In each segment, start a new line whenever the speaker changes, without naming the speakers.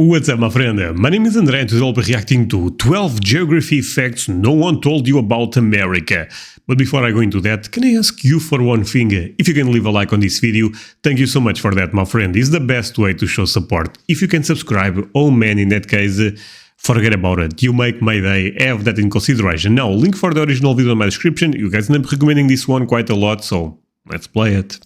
What's up, my friend? My name is André and today I'll be reacting to 12 geography facts no one told you about America. But before I go into that, can I ask you for one thing? If you can leave a like on this video, thank you so much for that, my friend. It's the best way to show support. If you can subscribe, oh man, in that case, forget about it. You make my day. Have that in consideration. Now, link for the original video in my description. You guys end up recommending this one quite a lot, so let's play it.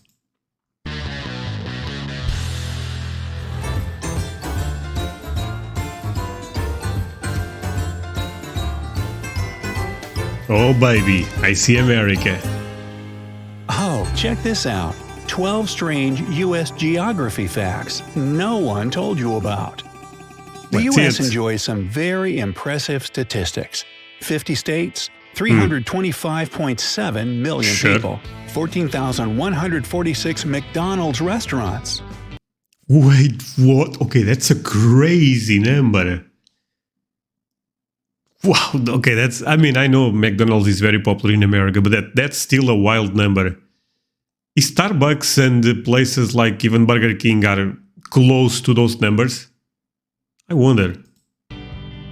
Oh baby, I see America.
Oh, check this out. 12 strange U.S. geography facts no one told you about. The U.S. enjoys some very impressive statistics. 50 states, 325.7 million people, 14,146 McDonald's restaurants.
Wait, what? Okay, that's a crazy number. Wow, okay, I mean, I know McDonald's is very popular in America, but that's still a wild number. Is Starbucks and places like even Burger King are close to those numbers? I wonder.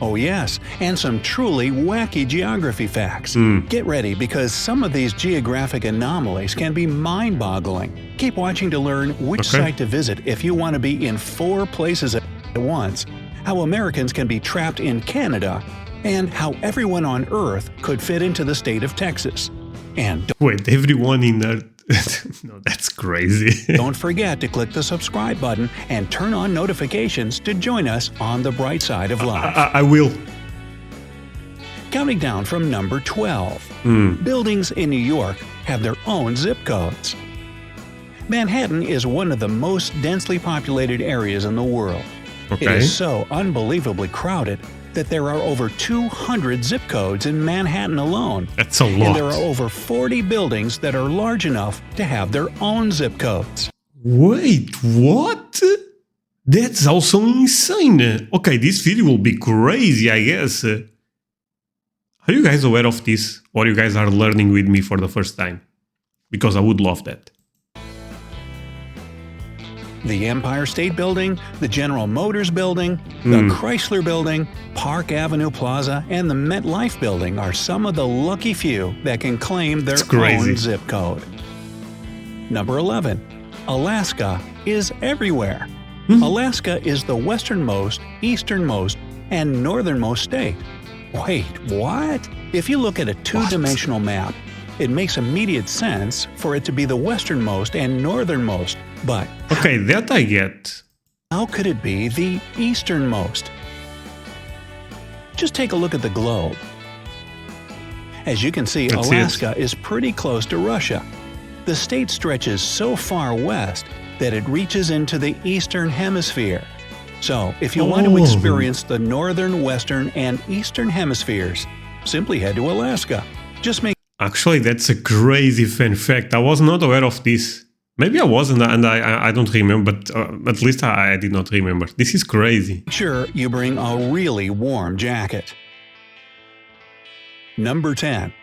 Oh yes, and some truly wacky geography facts. Get ready because some of these geographic anomalies can be mind-boggling. Keep watching to learn which site to visit if you want to be in 4 places at once, how Americans can be trapped in Canada, and how everyone on Earth could fit into the state of Texas. And
wait, everyone in Earth? No, that's crazy.
Don't forget to click the subscribe button and turn on notifications to join us on the bright side of life.
I will.
Counting down from number 12. Buildings in New York have their own zip codes. Manhattan is one of the most densely populated areas in the world. It is so unbelievably crowded that there are over 200 zip codes in Manhattan alone.
That's a lot.
And there are over 40 buildings that are large enough to have their own zip codes.
Wait, what? That's also insane. Okay, this video will be crazy, I guess. Are you guys aware of this? Or you guys are learning with me for the first time? Because I would love that.
The Empire State Building, the General Motors Building, the Chrysler Building, Park Avenue Plaza, and the MetLife Building are some of the lucky few that can claim their own zip code. Number 11. Alaska is everywhere. Alaska is the westernmost, easternmost, and northernmost state. Wait, what? If you look at a two-dimensional map, it makes immediate sense for it to be the westernmost and northernmost, but
okay, that I get.
How could it be the easternmost? Just take a look at the globe. As you can see, Alaska is pretty close to Russia. The state stretches so far west that it reaches into the eastern hemisphere. So, if you want to experience the northern, western, and eastern hemispheres, simply head to Alaska.
Actually, that's a crazy fun fact. I was not aware of this. Maybe I wasn't, and I don't remember, but at least I did not remember. This is crazy.
Make sure you bring a really warm jacket. Number 10.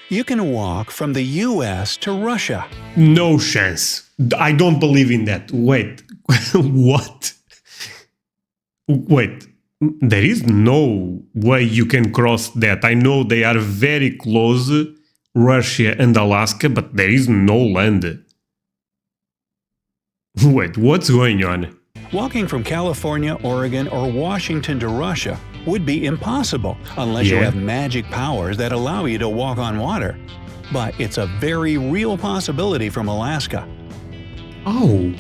You can walk from the US to Russia.
No chance. I don't believe in that. Wait, what? Wait, there is no way you can cross that. I know they are very close, Russia and Alaska, but there is no land. Wait, what's going on?
Walking from California, Oregon, or Washington to Russia would be impossible unless you have magic powers that allow you to walk on water. But it's a very real possibility from Alaska.
Oh.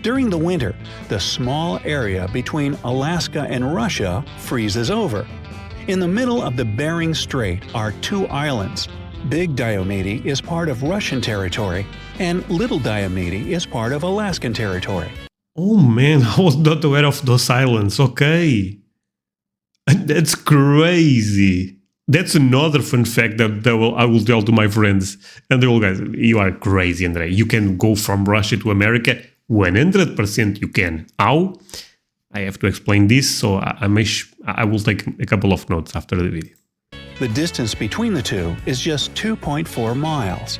During the winter, the small area between Alaska and Russia freezes over. In the middle of the Bering Strait are 2 islands. Big Diomede is part of Russian territory, and Little Diomede is part of Alaskan territory.
Oh man, I was not aware of those islands, okay. That's crazy. That's another fun fact that I will tell to my friends. And they will guys, you are crazy, André. You can go from Russia to America, 100% you can. How? I have to explain this, so I will take a couple of notes after the video.
The distance between the two is just 2.4 miles.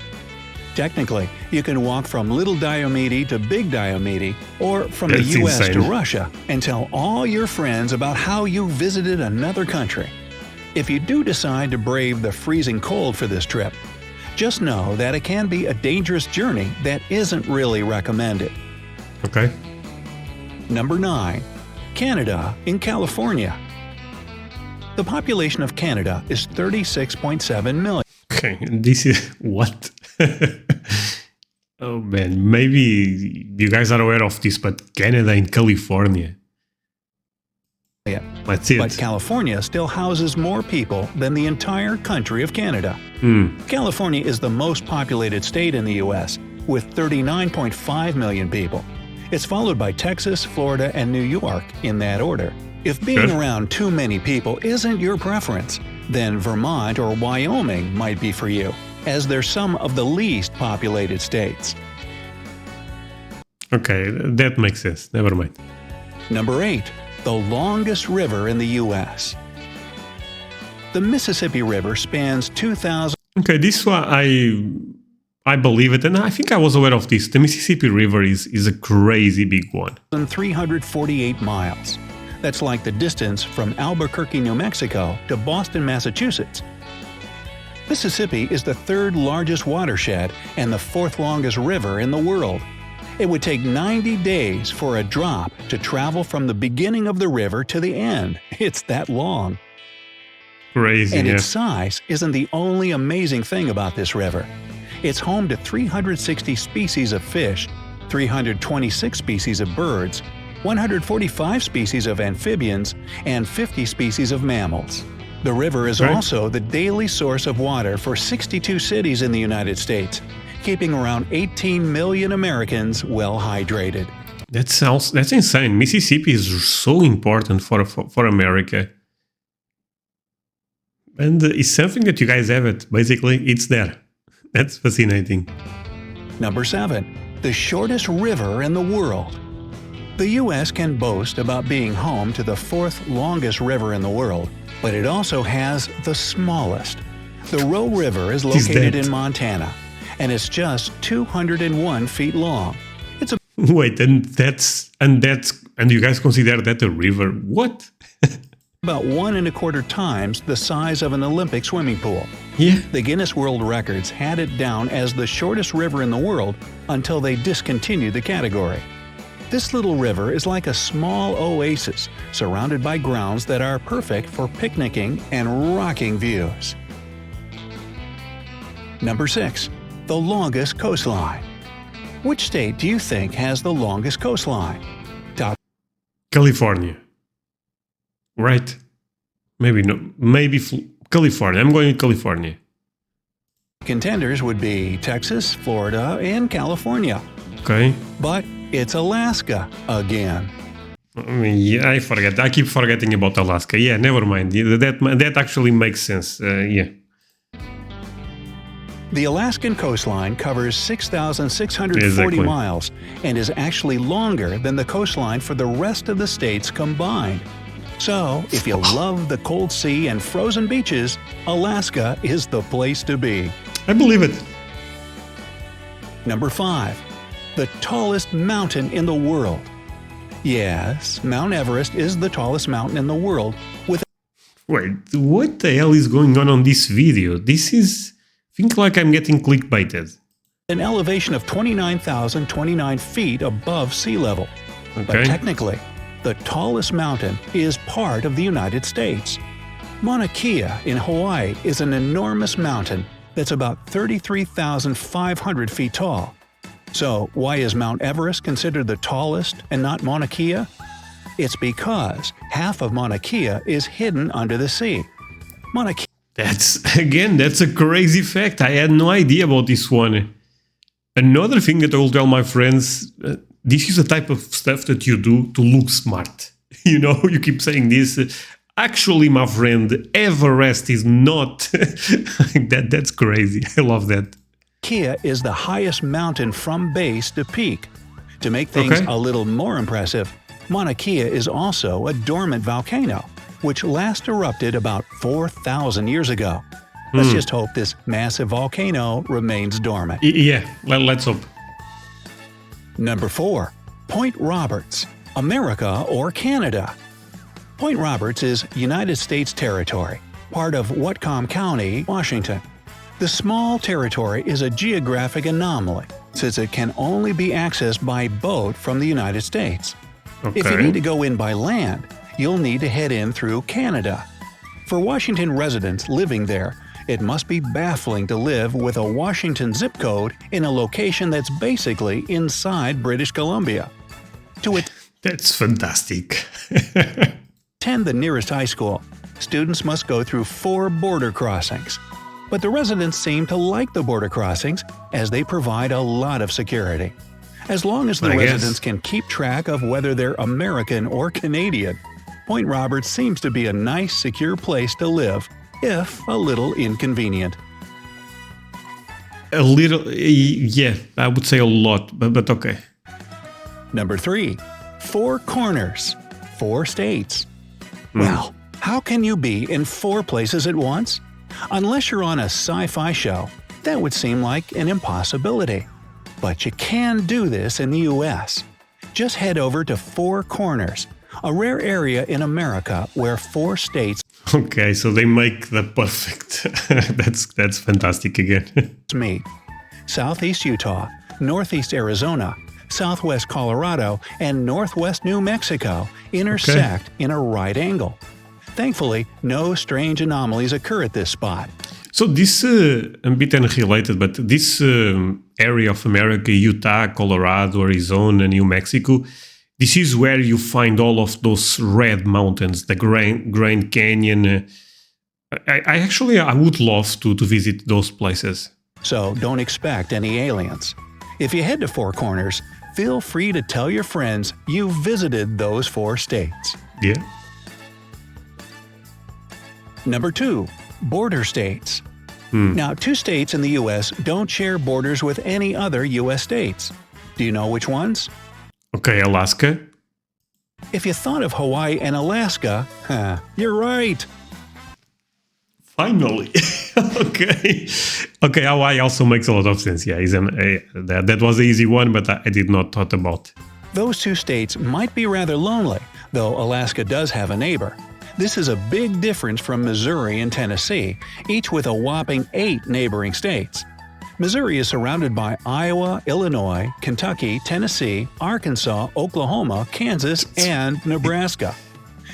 Technically, you can walk from Little Diomede to Big Diomede, or from
That's
the US to
insane.
Russia, and tell all your friends about how you visited another country. If you do decide to brave the freezing cold for this trip, just know that it can be a dangerous journey that isn't really recommended.
Okay.
Number 9. Canada in California. The population of Canada is 36.7 million.
Okay, this is what? Oh man, maybe you guys are aware of this, but Canada in California. That's it.
But California still houses more people than the entire country of Canada. California is the most populated state in the US, with 39.5 million people. It's followed by Texas, Florida, and New York in that order. If being around too many people isn't your preference, then Vermont or Wyoming might be for you, as they're some of the least populated states.
Okay, that makes sense. Never mind.
Number 8. The longest river in the US. The Mississippi River spans 2,000.
Okay, this one I believe it, and I think I was aware of this. The Mississippi River is a crazy big one.
348 miles. That's like the distance from Albuquerque, New Mexico to Boston, Massachusetts. Mississippi is the third largest watershed and the fourth longest river in the world. It would take 90 days for a drop to travel from the beginning of the river to the end. It's that long.
Crazy,
And
yeah.
its size isn't the only amazing thing about this river. It's home to 360 species of fish, 326 species of birds, 145 species of amphibians, and 50 species of mammals. The river is also the daily source of water for 62 cities in the United States, keeping around 18 million Americans well hydrated.
That's insane. Mississippi is so important for America. And it's something that you guys have it. Basically, it's there. That's fascinating.
Number 7. The shortest river in the world. The U.S. can boast about being home to the fourth longest river in the world, but it also has the smallest. The Roe River is located in Montana, and it's just 201 feet long. It's
Wait, and you guys consider that a river? What?
about 1.25 times the size of an Olympic swimming pool.
Yeah.
The Guinness World Records had it down as the shortest river in the world until they discontinued the category. This little river is like a small oasis surrounded by grounds that are perfect for picnicking and rocking views. Number 6. The longest coastline. Which state do you think has the longest coastline?
California. Right? Maybe no. Maybe California. I'm going to California.
Contenders would be Texas, Florida, and California.
Okay.
But it's Alaska again.
I mean, yeah, I forget. I keep forgetting about Alaska. Yeah, never mind. That actually makes sense. Yeah.
The Alaskan coastline covers 6,640 miles and is actually longer than the coastline for the rest of the states combined. So, if you love the cold sea and frozen beaches, Alaska is the place to be.
I believe it.
Number 5. The tallest mountain in the world. Yes, Mount Everest is the tallest mountain in the world with
Wait, what the hell is going on this video? This is... think like I'm getting clickbaited.
an elevation of 29,029 feet above sea level.
Okay.
But technically, the tallest mountain is part of the United States. Mauna Kea in Hawaii is an enormous mountain that's about 33,500 feet tall. So why is Mount Everest considered the tallest and not Mauna Kea? It's because half of Mauna Kea is hidden under the sea. Mauna Kea
That's a crazy fact. I had no idea about this one. Another thing that I will tell my friends, this is the type of stuff that you do to look smart. You know, you keep saying this. Actually, my friend, Everest is not. That's crazy. I love that.
Kea is the highest mountain from base to peak. To make things a little more impressive, Mauna Kea is also a dormant volcano, which last erupted about 4,000 years ago. Let's just hope this massive volcano remains dormant.
Yeah, let's hope.
Number 4. Point Roberts, America or Canada? Point Roberts is United States territory, part of Whatcom County, Washington. The small territory is a geographic anomaly, since it can only be accessed by boat from the United States.
Okay.
If you need to go in by land, you'll need to head in through Canada. For Washington residents living there, it must be baffling to live with a Washington zip code in a location that's basically inside British Columbia. To
That's fantastic.
attend the nearest high school, students must go through 4 border crossings. But the residents seem to like the border crossings as they provide a lot of security. As long as the residents can keep track of whether they're American or Canadian, Point Roberts seems to be a nice, secure place to live, if a little inconvenient.
A little, yeah, I would say a lot, but okay.
Number 3. 4 corners, 4 states. Well, how can you be in 4 places at once? Unless you're on a sci-fi show, that would seem like an impossibility. But you can do this in the US. Just head over to 4 Corners, a rare area in America where 4 states
Okay, so they make the perfect. That's fantastic again.
meet. Southeast Utah, Northeast Arizona, Southwest Colorado, and Northwest New Mexico intersect in a right angle. Thankfully, no strange anomalies occur at this spot.
So this, a bit unrelated, but this area of America, Utah, Colorado, Arizona, New Mexico, this is where you find all of those red mountains, the Grand Canyon. I would love to visit those places.
So don't expect any aliens. If you head to 4 Corners, feel free to tell your friends you visited those 4 states.
Yeah.
Number 2. Border states. Now, 2 states in the U.S. don't share borders with any other U.S. states. Do you know which ones?
Okay, Alaska.
If you thought of Hawaii and Alaska, you're right.
Finally. Okay. Okay, Hawaii also makes a lot of sense. Yeah, that was the easy one, but I did not thought about.
Those 2 states might be rather lonely, though Alaska does have a neighbor. This is a big difference from Missouri and Tennessee, each with a whopping 8 neighboring states. Missouri is surrounded by Iowa, Illinois, Kentucky, Tennessee, Arkansas, Oklahoma, Kansas, and Nebraska.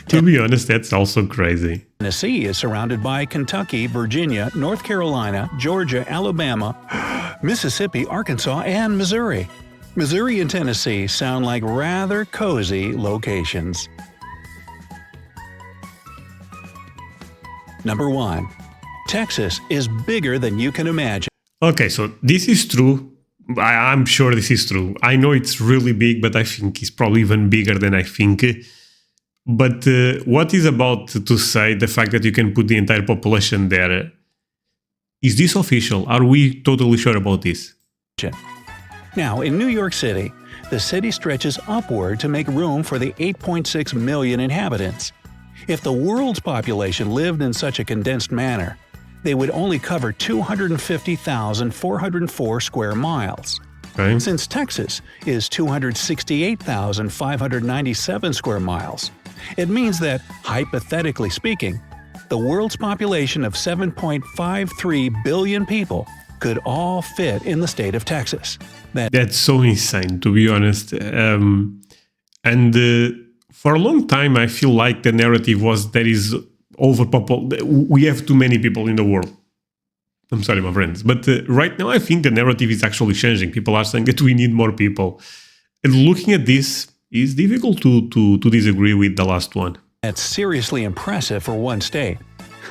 To be honest, that's also crazy.
Tennessee is surrounded by Kentucky, Virginia, North Carolina, Georgia, Alabama, Mississippi, Arkansas, and Missouri. Missouri and Tennessee sound like rather cozy locations. Number 1. Texas is bigger than you can imagine.
Okay, so this is true. I'm sure this is true. I know it's really big, but I think it's probably even bigger than I think. But what is about to say the fact that you can put the entire population there? Is this official? Are we totally sure about this?
Now, in New York City, the city stretches upward to make room for the 8.6 million inhabitants. If the world's population lived in such a condensed manner, they would only cover 250,404 square miles.
Okay.
Since Texas is 268,597 square miles, it means that, hypothetically speaking, the world's population of 7.53 billion people could all fit in the state of Texas.
That's so insane, to be honest. For a long time, I feel like the narrative was there is overpopulated. We have too many people in the world. I'm sorry, my friends. But right now, I think the narrative is actually changing. People are saying that we need more people. And looking at this, it's difficult to disagree with the last one.
That's seriously impressive for one state.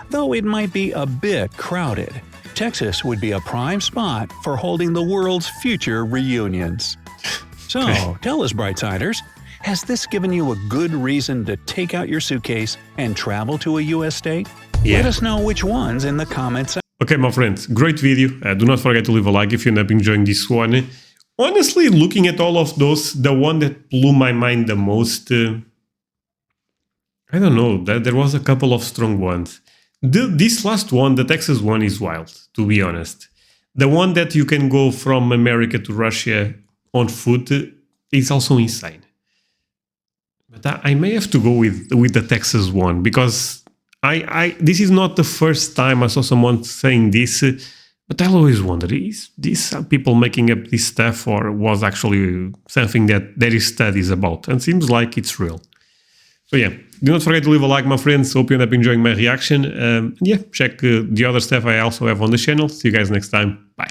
Though it might be a bit crowded, Texas would be a prime spot for holding the world's future reunions. So, tell us, Brightsiders, has this given you a good reason to take out your suitcase and travel to a U.S. state?
Yeah.
Let us know which ones in the comments.
Okay, my friends, great video. Do not forget to leave a like if you end up enjoying this one. Honestly, looking at all of those, the one that blew my mind the most, I don't know, there was a couple of strong ones. This last one, the Texas one, is wild, to be honest. The one that you can go from America to Russia on foot is also insane. But I may have to go with the Texas one, because this is not the first time I saw someone saying this, but I always wonder, is this people making up this stuff, or was actually something that there is studies about? And seems like it's real. So yeah, do not forget to leave a like, my friends. Hope you end up enjoying my reaction. And yeah, check the other stuff I also have on the channel. See you guys next time. Bye.